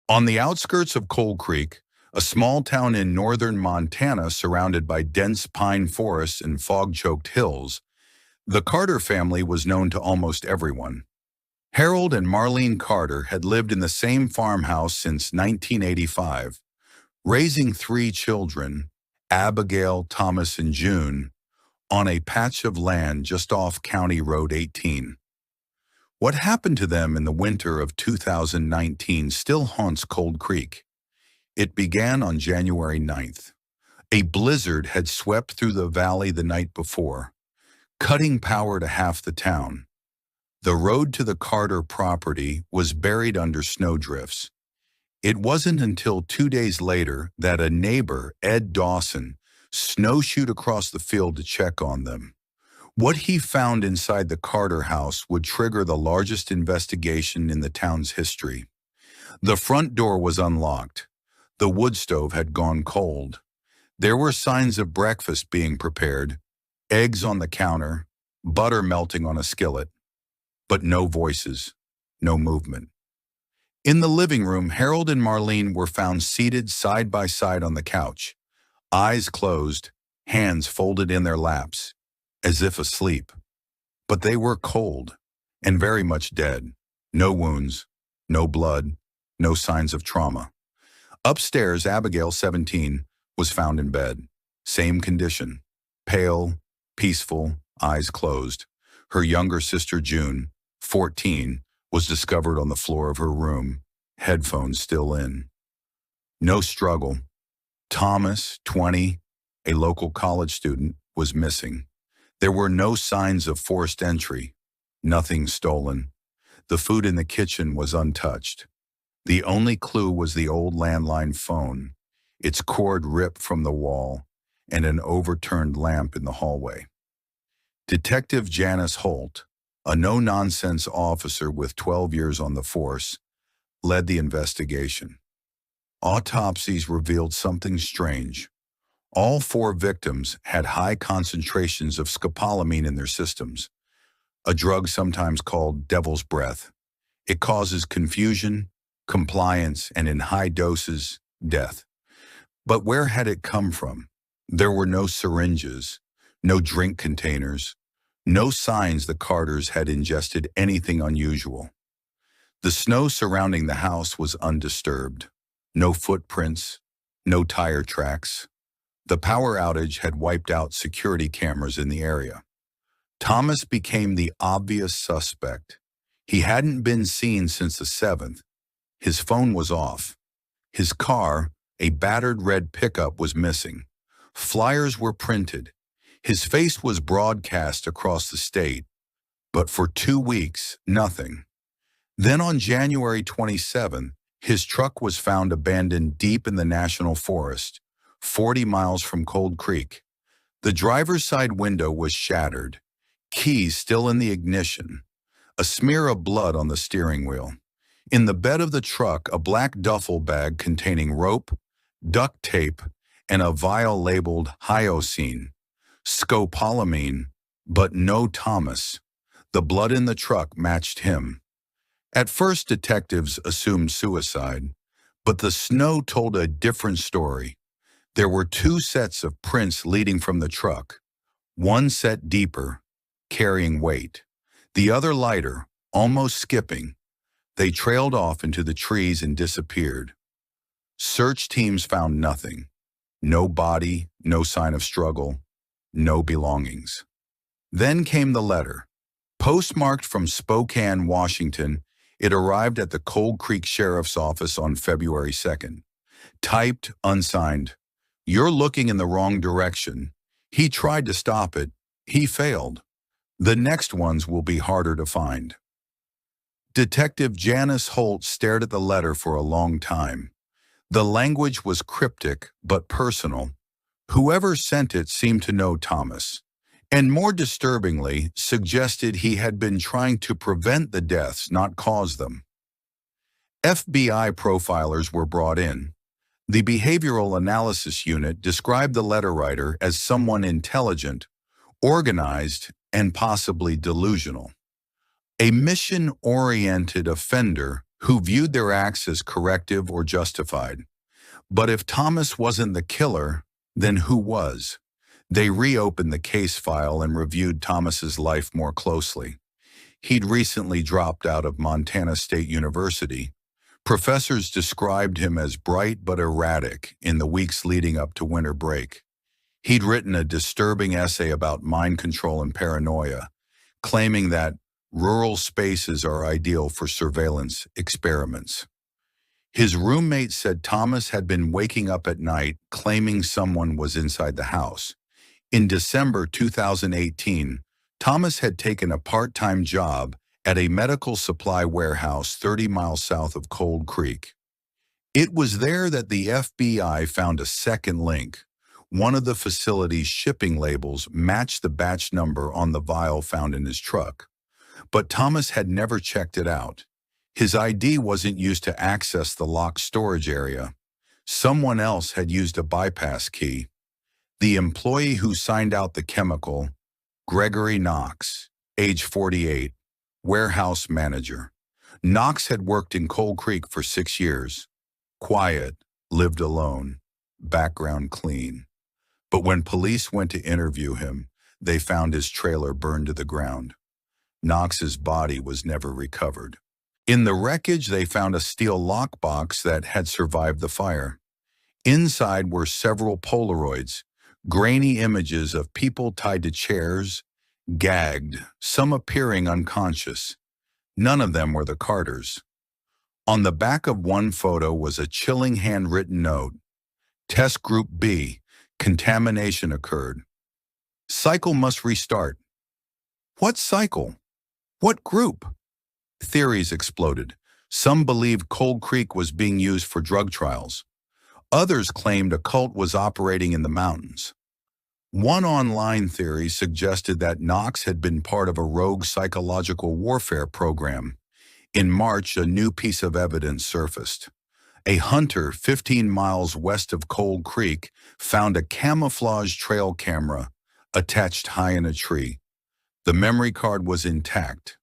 On the outskirts of Cold Creek, a small town in northern Montana surrounded by dense pine forests and fog-choked hills, the Carter family was known to almost everyone. Harold and Marlene Carter had lived in the same farmhouse since 1985, raising three children, Abigail, Thomas, and June, on a patch of land just off County Road 18. What happened to them in the winter of 2019 still haunts Cold Creek. It began on January 9th. A blizzard had swept through the valley the night before, cutting power to half the town. The road to the Carter property was buried under snowdrifts. It wasn't until 2 days later that a neighbor, Ed Dawson, snowshoed across the field to check on them. What he found inside the Carter house would trigger the largest investigation in the town's history. The front door was unlocked. The wood stove had gone cold. There were signs of breakfast being prepared, eggs on the counter, butter melting on a skillet, but no voices, no movement. In the living room, Harold and Marlene were found seated side by side on the couch, eyes closed, hands folded in their laps, as if asleep. But they were cold and very much dead. No wounds, no blood, no signs of trauma. Upstairs, Abigail, 17, was found in bed. Same condition. Pale, peaceful, eyes closed. Her younger sister, June, 14, was discovered on the floor of her room, headphones still in. No struggle. Thomas, 20, a local college student, was missing. There were no signs of forced entry, nothing stolen. The food in the kitchen was untouched. The only clue was the old landline phone, its cord ripped from the wall, and an overturned lamp in the hallway. Detective Janice Holt, a no-nonsense officer with 12 years on the force, led the investigation. Autopsies revealed something strange. All four victims had high concentrations of scopolamine in their systems, a drug sometimes called devil's breath. It causes confusion, compliance, and in high doses, death. But where had it come from? There were no syringes, no drink containers, no signs the Carters had ingested anything unusual. The snow surrounding the house was undisturbed. No footprints, no tire tracks. The power outage had wiped out security cameras in the area. Thomas became the obvious suspect. He hadn't been seen since the 7th. His phone was off. His car, a battered red pickup, was missing. Flyers were printed. His face was broadcast across the state. But for 2 weeks, nothing. Then on January 27th, his truck was found abandoned deep in the national forest, 40 miles from Cold Creek. The driver's side window was shattered, keys still in the ignition, a smear of blood on the steering wheel. In the bed of the truck, a black duffel bag containing rope, duct tape, and a vial labeled hyoscine, scopolamine, but no Thomas. The blood in the truck matched him. At first, detectives assumed suicide, but the snow told a different story. There were 2 sets of prints leading from the truck, one set deeper, carrying weight, the other lighter, almost skipping. They trailed off into the trees and disappeared. Search teams found nothing. No body, no sign of struggle, no belongings. Then came the letter. Postmarked from Spokane, Washington, it arrived at the Cold Creek Sheriff's Office on February 2nd. Typed, unsigned. "You're looking in the wrong direction. He tried to stop it. He failed. The next ones will be harder to find." Detective Janice Holt stared at the letter for a long time. The language was cryptic but personal. Whoever sent it seemed to know Thomas, and more disturbingly, suggested he had been trying to prevent the deaths, not cause them. FBI profilers were brought in. The Behavioral Analysis Unit described the letter writer as someone intelligent, organized, and possibly delusional. A mission-oriented offender who viewed their acts as corrective or justified. But if Thomas wasn't the killer, then who was? They reopened the case file and reviewed Thomas's life more closely. He'd recently dropped out of Montana State University. Professors described him as bright but erratic in the weeks leading up to winter break. He'd written a disturbing essay about mind control and paranoia, claiming that rural spaces are ideal for surveillance experiments. His roommate said Thomas had been waking up at night claiming someone was inside the house. In December 2018, Thomas had taken a part-time job at a medical supply warehouse 30 miles south of Cold Creek. It was there that the FBI found a second link. One of the facility's shipping labels matched the batch number on the vial found in his truck. But Thomas had never checked it out. His ID wasn't used to access the locked storage area. Someone else had used a bypass key. The employee who signed out the chemical, Gregory Knox, age 48, warehouse manager. Knox had worked in Cold Creek for 6 years. Quiet, lived alone, background clean. But when police went to interview him, they found his trailer burned to the ground. Knox's body was never recovered. In the wreckage, they found a steel lockbox that had survived the fire. Inside were several Polaroids, grainy images of people tied to chairs, gagged, some appearing unconscious. None of them were the Carters. On the back of one photo was a chilling handwritten note. Test Group B, contamination occurred. Cycle must restart. What cycle? What group? Theories exploded. Some believed Cold Creek was being used for drug trials. Others claimed a cult was operating in the mountains. One online theory suggested that Knox had been part of a rogue psychological warfare program. In March, a new piece of evidence surfaced. A hunter 15 miles west of Cold Creek found a camouflage trail camera attached high in a tree. The memory card was intact.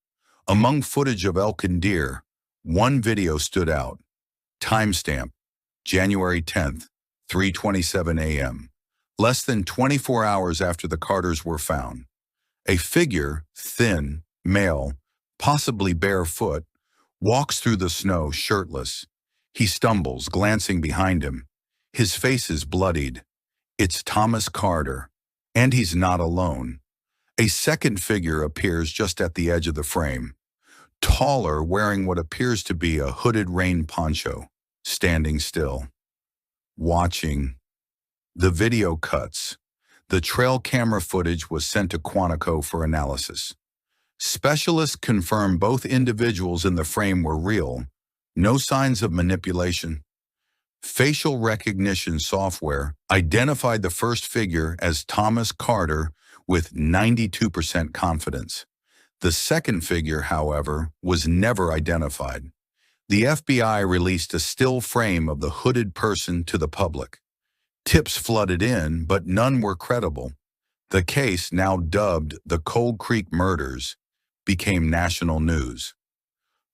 Among footage of elk and deer, one video stood out. Timestamp, January 10th, 3:27 a.m., less than 24 hours after the Carters were found. A figure, thin, male, possibly barefoot, walks through the snow shirtless. He stumbles, glancing behind him. His face is bloodied. It's Thomas Carter, and he's not alone. A second figure appears just at the edge of the frame. Taller, wearing what appears to be a hooded rain poncho, standing still. Watching. The video cuts. The trail camera footage was sent to Quantico for analysis. Specialists confirmed both individuals in the frame were real. No signs of manipulation. Facial recognition software identified the first figure as Thomas Carter with 92% confidence. The second figure, however, was never identified. The FBI released a still frame of the hooded person to the public. Tips flooded in, but none were credible. The case, now dubbed the Cold Creek Murders, became national news.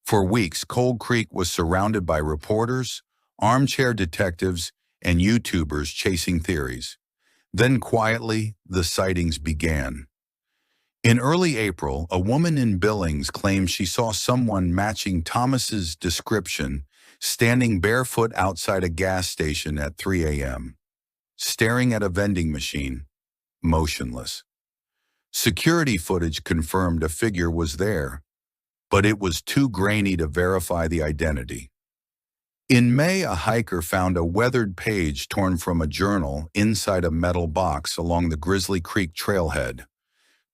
For weeks, Cold Creek was surrounded by reporters, armchair detectives, and YouTubers chasing theories. Then quietly, the sightings began. In early April, a woman in Billings claimed she saw someone matching Thomas's description standing barefoot outside a gas station at 3 a.m., staring at a vending machine, motionless. Security footage confirmed a figure was there, but it was too grainy to verify the identity. In May, a hiker found a weathered page torn from a journal inside a metal box along the Grizzly Creek trailhead,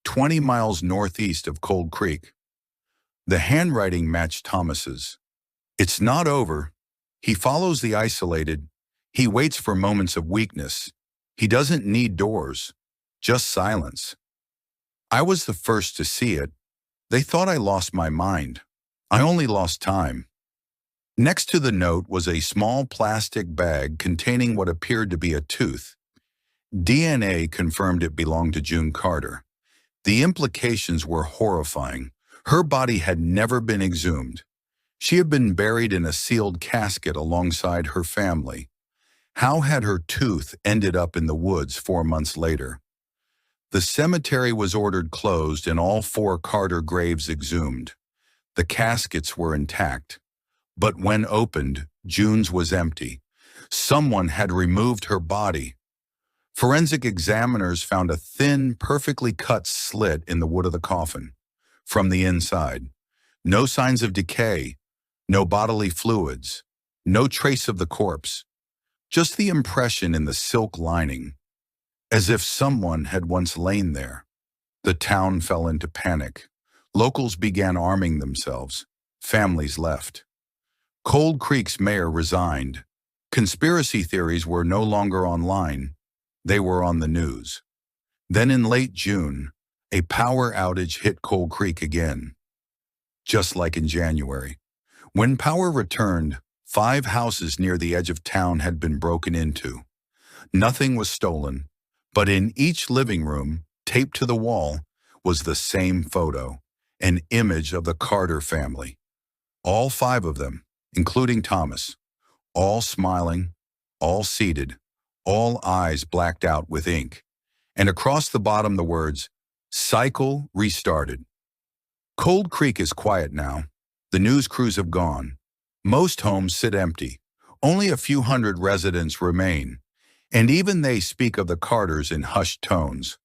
20 miles northeast of Cold Creek. The handwriting matched Thomas's. It's not over. He follows the isolated. He waits for moments of weakness. He doesn't need doors, just silence. I was the first to see it. They thought I lost my mind. I only lost time. Next to the note was a small plastic bag containing what appeared to be a tooth. DNA confirmed it belonged to June Carter. The implications were horrifying. Her body had never been exhumed. She had been buried in a sealed casket alongside her family. How had her tooth ended up in the woods 4 months later? The cemetery was ordered closed and all 4 Carter graves exhumed. The caskets were intact. But when opened, June's was empty. Someone had removed her body. Forensic examiners found a thin, perfectly cut slit in the wood of the coffin. From the inside, no signs of decay, no bodily fluids, no trace of the corpse, just the impression in the silk lining, as if someone had once lain there. The town fell into panic. Locals began arming themselves. Families left. Cold Creek's mayor resigned. Conspiracy theories were no longer online. They were on the news. Then in late June, a power outage hit Cold Creek again, just like in January. When power returned, 5 houses near the edge of town had been broken into. Nothing was stolen, but in each living room, taped to the wall, was the same photo, an image of the Carter family. All 5 of them, including Thomas, all smiling, all seated, all eyes blacked out with ink, and across the bottom the words, "Cycle restarted." Cold Creek is quiet now. The news crews have gone. Most homes sit empty. Only a few hundred residents remain, and even they speak of the Carters in hushed tones.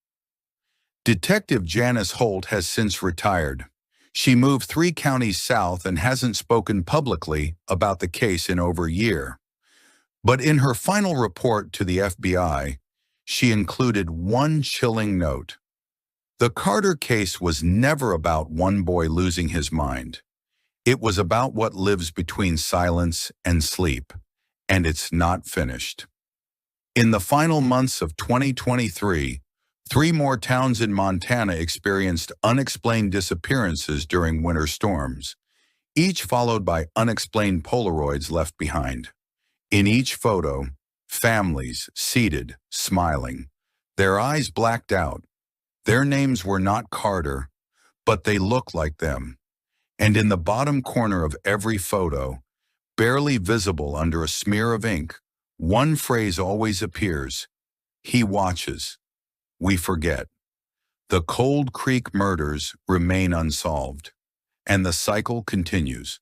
Detective Janice Holt has since retired. She moved 3 counties south and hasn't spoken publicly about the case in over a year. But in her final report to the FBI, she included one chilling note. The Carter case was never about one boy losing his mind. It was about what lives between silence and sleep, and it's not finished. In the final months of 2023, 3 more towns in Montana experienced unexplained disappearances during winter storms, each followed by unexplained Polaroids left behind. In each photo, families seated, smiling, their eyes blacked out. Their names were not Carter, but they looked like them. And in the bottom corner of every photo, barely visible under a smear of ink, one phrase always appears: "He watches. We forget." The Cold Creek murders remain unsolved, and the cycle continues.